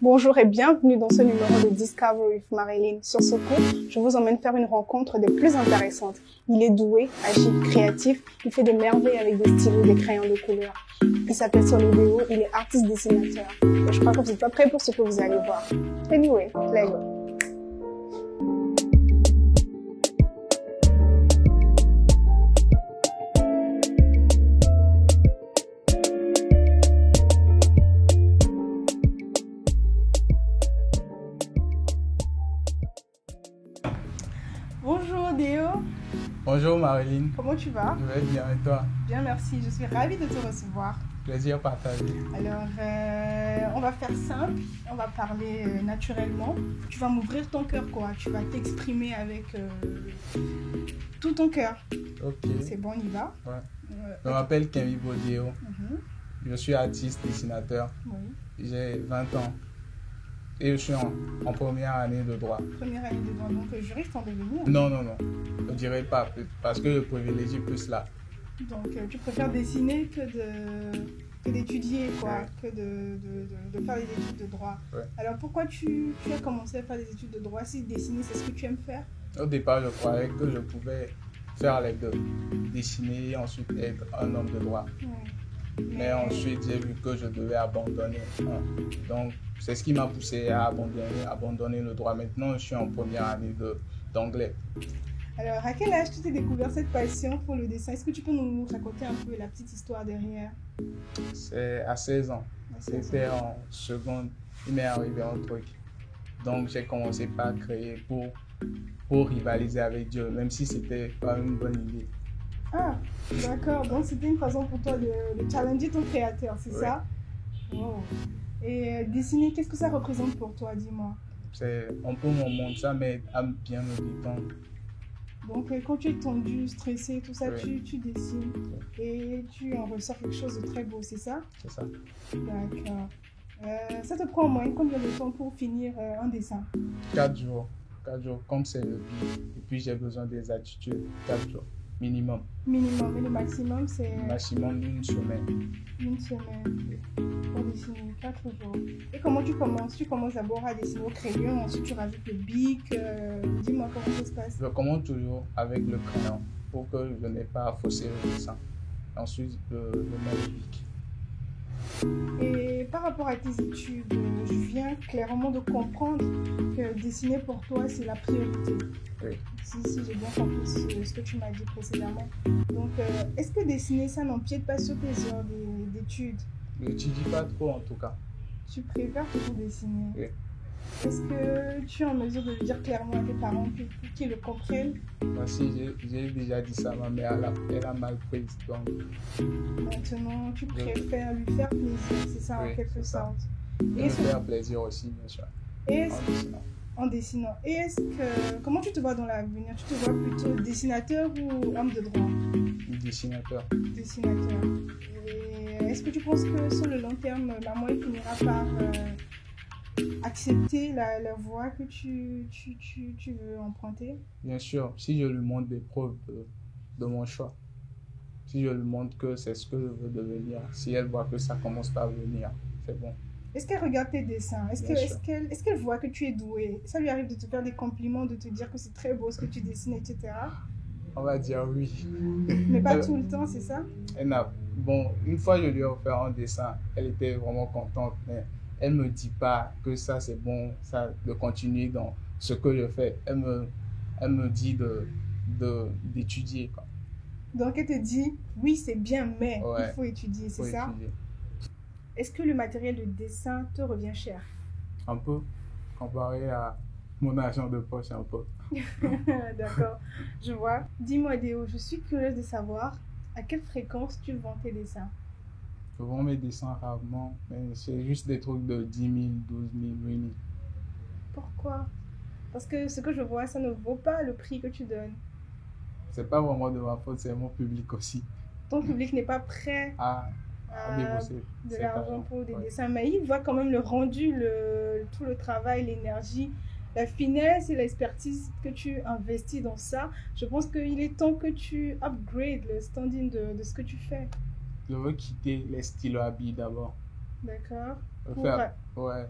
Bonjour et bienvenue dans ce numéro de Discovery with Marilyn. Sur ce cours, je vous emmène faire une rencontre des plus intéressantes. Il est doué, agile, créatif, il fait des merveilles avec des stylos, des crayons de couleur. Il s'appelle Solideo, il est artiste dessinateur. Et je crois que vous n'êtes pas prêts pour ce que vous allez voir. Anyway, let's go. Bonjour Déo. Bonjour Marilyn. Comment tu vas? Je vais bien et toi? Bien, merci. Je suis ravie de te recevoir. Plaisir partagé. Alors, on va faire simple. On va parler naturellement. Tu vas m'ouvrir ton cœur, quoi. Tu vas t'exprimer avec tout ton cœur. Ok. C'est bon, on y va? Ouais. Je m'appelle Kemi Bodéo. Mhm. Je suis artiste dessinateur. Oui. J'ai 20 ans. Et je suis en première année de droit. Première année de droit, donc juriste en devenir. Non. Je ne dirais pas, parce que je privilégie plus là. Donc, tu préfères dessiner que d'étudier, quoi, que de faire des études de droit. Ouais. Alors, pourquoi tu as commencé à faire des études de droit si dessiner, c'est ce que tu aimes faire? Au départ, je croyais que je pouvais faire les deux. Dessiner et ensuite être un homme de droit. Oui. Mais ensuite, j'ai vu que je devais abandonner. Donc, c'est ce qui m'a poussé à abandonner le droit. Maintenant, je suis en première année d'anglais. Alors, à quel âge tu t'es découvert cette passion pour le dessin? Est-ce que tu peux nous raconter un peu la petite histoire derrière? C'est à 16 ans. C'était en seconde. Il m'est arrivé un truc. Donc, j'ai commencé par créer pour rivaliser avec Dieu, même si c'était pas une bonne idée. Ah, d'accord. Donc, c'était une façon pour toi de challenger ton créateur, c'est ça? Oh. Et dessiner, qu'est-ce que ça représente pour toi, dis-moi? C'est un peu mon monde, ça m'aide à bien me détendre. Donc, quand tu es tendu, stressé, tout ça, Oui. tu dessines et tu en ressors quelque chose de très beau, c'est ça? C'est ça. D'accord. Ça te prend en moyenne combien de temps pour finir un dessin? 4 jours. 4 jours, comme c'est le but. Et puis, j'ai besoin des attitudes. 4 jours, minimum. Minimum. Et le maximum, c'est Maximum une semaine. une semaine pour dessiner 4 jours. Et comment tu commences? Tu commences d'abord à dessiner au crayon, ensuite tu rajoutes le bic. Dis-moi comment ça se passe. Je commence toujours avec le crayon pour que je n'ai pas à fausser le dessin. Ensuite, je mets le bic. Et par rapport à tes études, je viens clairement de comprendre que dessiner pour toi, c'est la priorité. Oui. Si j'ai bien compris ce que tu m'as dit précédemment. Donc, est-ce que dessiner, ça n'empiète pas sur tes heures d'études? Je n'étudie pas trop en tout cas. Tu préfères toujours dessiner? Oui. Est-ce que tu es en mesure de le dire clairement à tes parents pour qu'ils le comprennent? Moi, si j'ai déjà dit ça à ma mère, elle a mal prise. Donc, Maintenant, tu préfères lui faire plaisir, c'est ça, oui, en quelque sorte. et me faire plaisir aussi, bien sûr. En dessinant. Et comment tu te vois dans l'avenir? Tu te vois plutôt dessinateur ou homme de droit? Dessinateur. Dessinateur. Et est-ce que tu penses que sur le long terme, maman finira par accepter la voie que tu veux emprunter? Bien sûr, si je lui montre des preuves de mon choix, si je lui montre que c'est ce que je veux devenir, si elle voit que ça commence par venir, c'est bon. Est-ce qu'elle regarde tes dessins? Est-ce qu'elle voit que tu es doué? Ça lui arrive de te faire des compliments, de te dire que c'est très beau ce que tu dessines, etc. On va dire oui. Mais pas tout le temps, c'est ça? Bon, une fois je lui ai offert un dessin, elle était vraiment contente, mais elle ne me dit pas que ça c'est bon, ça, de continuer dans ce que je fais. Elle me dit d'étudier, quoi. Donc elle te dit, oui c'est bien, mais Ouais. il faut étudier, c'est ça? Étudier. Est-ce que le matériel de dessin te revient cher? Un peu, comparé à mon argent de poche, un peu. D'accord, je vois. Dis-moi Déo, je suis curieuse de savoir à quelle fréquence tu vends tes dessins. Je vends mes dessins rarement, mais c'est juste des trucs de 10 000, 12 000, 8 000. Pourquoi? Parce que ce que je vois, ça ne vaut pas le prix que tu donnes. C'est pas vraiment de ma faute, c'est mon public aussi. Ton public n'est pas prêt À débourser de cet l'argent argent. pour des Ouais. dessins, mais il voit quand même le rendu, tout le travail, l'énergie, la finesse et l'expertise que tu investis dans ça. Je pense qu'il est temps que tu upgrades le standing de ce que tu fais. Je veux quitter les stylos à billes d'abord. D'accord. Ouais,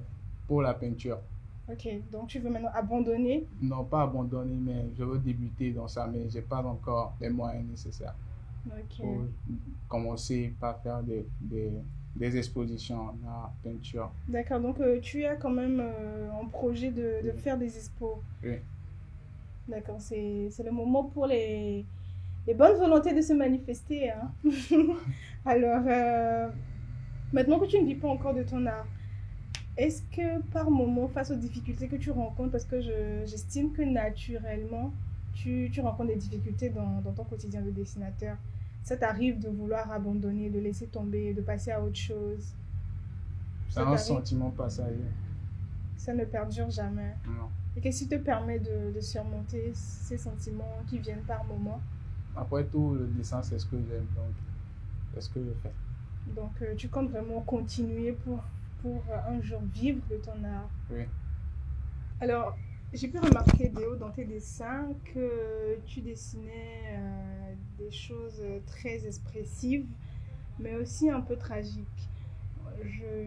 pour la peinture. Ok, donc tu veux maintenant abandonner. Non, pas abandonner, mais je veux débuter dans ça, mais j'ai pas encore les moyens nécessaires Ok. pour commencer par faire des expositions en peinture. D'accord, donc tu as quand même un projet de faire des expos. Oui. D'accord, c'est le moment pour les bonnes volontés de se manifester. Hein. Alors, maintenant que tu ne vis pas encore de ton art, est-ce que par moment, face aux difficultés que tu rencontres, parce que j'estime que naturellement, tu rencontres des difficultés dans ton quotidien de dessinateur, ça t'arrive de vouloir abandonner, de laisser tomber, de passer à autre chose? C'est un sentiment passager. Ça ne perdure jamais. Non. Et qu'est-ce qui te permet de surmonter ces sentiments qui viennent par moment? Après tout, le dessin, c'est ce que j'aime, donc c'est ce que je fais. Donc, tu comptes vraiment continuer pour un jour vivre de ton art. Oui. Alors, j'ai pu remarquer, Déo, dans tes dessins, que tu dessinais des choses très expressives, mais aussi un peu tragiques.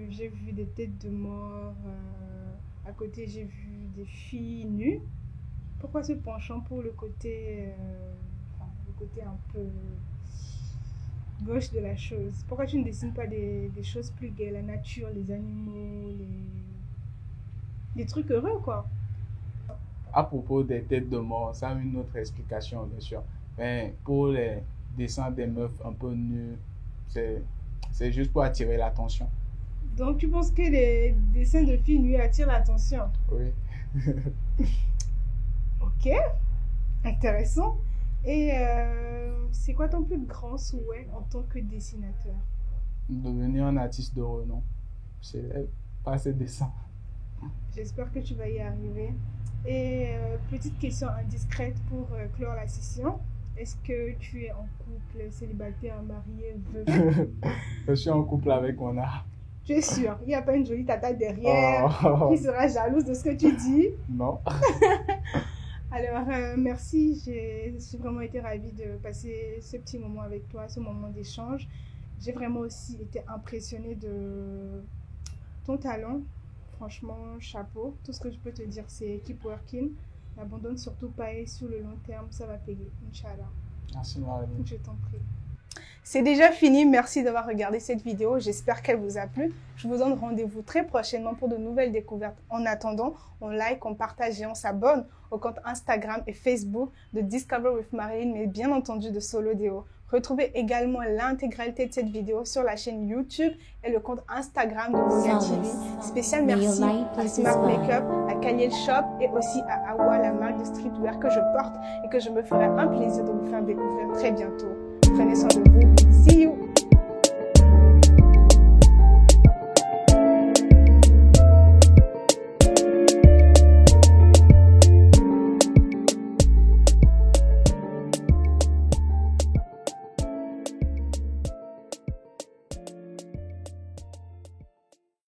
J'ai vu des têtes de mort, à côté j'ai vu des filles nues. Pourquoi ce penchant pour le côté un peu gauche de la chose? Pourquoi tu ne dessines pas des choses plus gaies, la nature, les animaux, des trucs heureux, quoi? À propos des têtes de mort, ça a une autre explication, bien sûr. Mais pour les dessins des meufs un peu nues, c'est juste pour attirer l'attention. Donc tu penses que les dessins de filles nues attirent l'attention? Oui. Ok, intéressant. Et c'est quoi ton plus grand souhait en tant que dessinateur? Devenir un artiste de renom. C'est pas ces dessins. J'espère que tu vas y arriver. Et petite question indiscrète pour clore la session. Est-ce que tu es en couple, célibataire, marié, veuf? Je suis en couple avec mon art. Tu es sûr? Il n'y a pas une jolie tata derrière qui sera jalouse de ce que tu dis? Non. Alors, merci. J'ai vraiment été ravie de passer ce petit moment avec toi, ce moment d'échange. J'ai vraiment aussi été impressionnée de ton talent. Franchement, chapeau. Tout ce que je peux te dire, c'est keep working. N'abandonne surtout pas et sur le long terme, ça va payer. Inch'Allah. Merci, Marie. Je t'en prie. C'est déjà fini. Merci d'avoir regardé cette vidéo. J'espère qu'elle vous a plu. Je vous donne rendez-vous très prochainement pour de nouvelles découvertes. En attendant, on like, on partage et on s'abonne au compte Instagram et Facebook de Discover with Marilyn, mais bien entendu de Solo Déo. Retrouvez également l'intégralité de cette vidéo sur la chaîne YouTube et le compte Instagram de Boga TV. Spécial merci à Smart Makeup, à Kaliel Shop et aussi à Awa, la marque de streetwear que je porte et que je me ferai un plaisir de vous faire découvrir très bientôt. Prenez soin de vous. See you!